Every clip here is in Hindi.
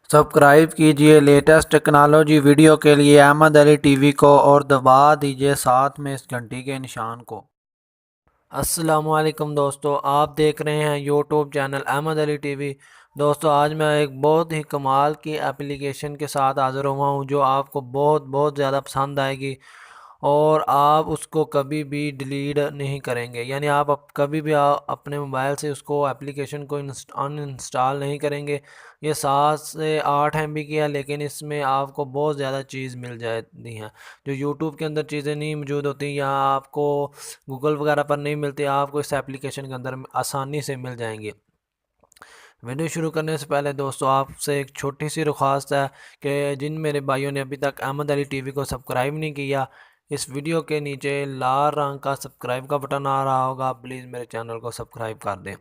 सब्सक्राइब कीजिए लेटेस्ट टेक्नोलॉजी वीडियो के लिए अहमद अली टीवी को और दबा दीजिए साथ में इस घंटी के निशान को। अस्सलामुअलैकुम दोस्तों, आप देख रहे हैं YouTube channel Ahmad Ali TV. दोस्तों, आज मैं एक बहुत ही कमाल की एप्लीकेशन के साथ हाज़िर हुआ हूँ जो आपको बहुत बहुत ज़्यादा पसंद आएगी और आप उसको कभी भी डिलीट नहीं करेंगे। यानी आप कभी भी अपने मोबाइल से उसको एप्लीकेशन को अनइंस्टॉल नहीं करेंगे। ये 7 से 8 MB की है, लेकिन इसमें आपको बहुत ज़्यादा चीज़ मिल जाती हैं जो यूट्यूब के अंदर चीज़ें नहीं मौजूद होती या आपको गूगल वगैरह पर नहीं मिलती, आपको इस एप्लीकेशन के अंदर आसानी से मिल जाएंगी। वीडियो शुरू करने से पहले दोस्तों आपसे एक छोटी सी दरख्वास्त है कि जिन मेरे भाइयों ने अभी तक अहमद अली टीवी को सब्सक्राइब नहीं किया, इस वीडियो के नीचे लाल रंग का सब्सक्राइब का बटन आ रहा होगा, प्लीज़ मेरे चैनल को सब्सक्राइब कर दें।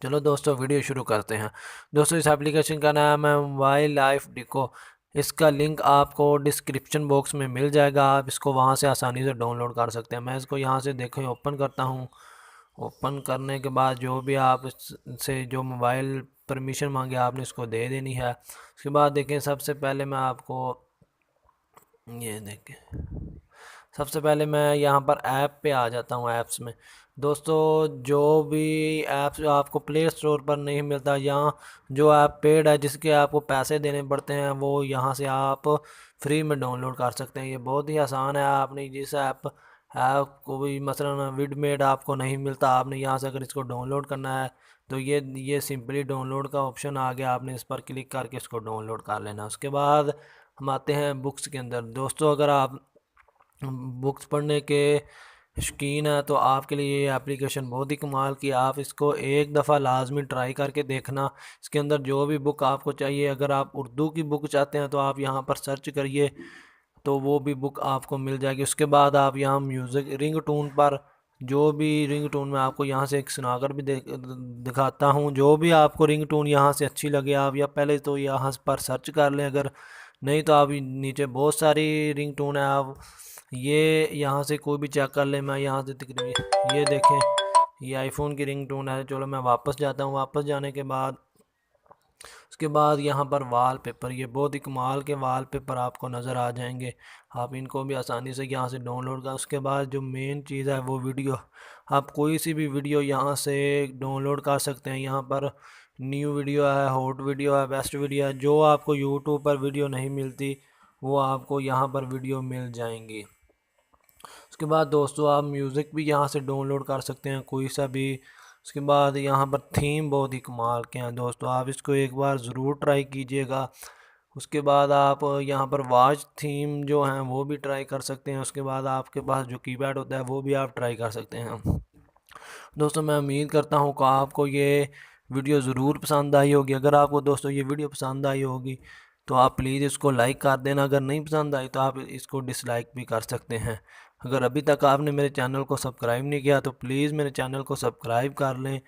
चलो दोस्तों, वीडियो शुरू करते हैं। दोस्तों, इस एप्लीकेशन का नाम है मोबाइल लाइफ डिको। इसका लिंक आपको डिस्क्रिप्शन बॉक्स में मिल जाएगा, आप इसको वहाँ से आसानी से डाउनलोड कर सकते हैं। मैं इसको यहाँ से देखें ओपन करता हूँ। ओपन करने के बाद जो भी आप से जो मोबाइल परमिशन मांगे आपने इसको दे देनी है। उसके बाद देखें, सबसे पहले मैं आपको ये देखें, सबसे पहले मैं यहाँ पर ऐप पे आ जाता हूँ। ऐप्स में दोस्तों, जो भी ऐप्स आपको प्ले स्टोर पर नहीं मिलता या जो ऐप पेड है जिसके आपको पैसे देने पड़ते हैं, वो यहाँ से आप फ्री में डाउनलोड कर सकते हैं। ये बहुत ही आसान है। आपने जिस ऐप को भी मसलन विडमेड आपको नहीं मिलता, आपने यहाँ से अगर इसको डाउनलोड करना है तो ये सिंपली डाउनलोड का ऑप्शन आ गया, आपने इस पर क्लिक करके इसको डाउनलोड कर लेना। उसके बाद हम आते हैं बुक्स के अंदर। दोस्तों, अगर आप बुक्स पढ़ने के शौकीन है तो आपके लिए ये एप्लीकेशन बहुत ही कमाल की। आप इसको एक दफ़ा लाजमी ट्राई करके देखना। इसके अंदर जो भी बुक आपको चाहिए, अगर आप उर्दू की बुक चाहते हैं तो आप यहाँ पर सर्च करिए तो वो भी बुक आपको मिल जाएगी। उसके बाद आप यहाँ म्यूज़िक रिंग टून पर जो भी रिंग टून में आपको यहाँ से एक सुनाकर भी दिखाता हूँ। जो भी आपको रिंग टून यहाँ से अच्छी लगे, आप या पहले तो यहाँ पर सर्च कर लें, अगर नहीं तो आप नीचे बहुत सारी रिंग टून है, आप ये यहाँ से कोई भी चेक कर ले। मैं यहाँ से तकरीबन ये देखें, ये आईफोन की रिंग टोन है। चलो मैं वापस जाता हूँ। वापस जाने के बाद उसके बाद यहाँ पर वॉलपेपर, ये बहुत ही कमाल के वॉलपेपर आपको नज़र आ जाएंगे। आप इनको भी आसानी से यहाँ से डाउनलोड कर। उसके बाद जो मेन चीज़ है वो वीडियो, आप कोई सी भी वीडियो यहाँ से डाउनलोड कर सकते हैं। यहाँ पर न्यू वीडियो है, हॉट वीडियो है, बेस्ट वीडियो है। जो आपको यूट्यूब पर वीडियो नहीं मिलती वो आपको यहाँ पर वीडियो मिल जाएंगी। उसके बाद दोस्तों, आप म्यूज़िक भी यहाँ से डाउनलोड कर सकते हैं, कोई सा भी। उसके बाद यहाँ पर थीम बहुत ही कमाल के हैं दोस्तों, आप इसको एक बार ज़रूर ट्राई कीजिएगा। उसके बाद आप यहाँ पर वॉच थीम जो हैं वो भी ट्राई कर सकते हैं। उसके बाद आपके पास जो कीपैड होता है वो भी आप ट्राई कर सकते हैं। दोस्तों, मैं उम्मीद करता हूँ कि आपको ये वीडियो ज़रूर पसंद आई होगी। अगर आपको दोस्तों ये वीडियो पसंद आई होगी तो आप प्लीज़ इसको लाइक कर देना। अगर नहीं पसंद आई तो आप इसको डिसलाइक भी कर सकते हैं। अगर अभी तक आपने मेरे चैनल को सब्सक्राइब नहीं किया तो प्लीज़ मेरे चैनल को सब्सक्राइब कर लें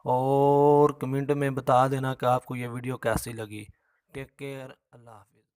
और कमेंट में बता देना कि आपको ये वीडियो कैसी लगी। टेक केयर, अल्लाह हाफ़िज़।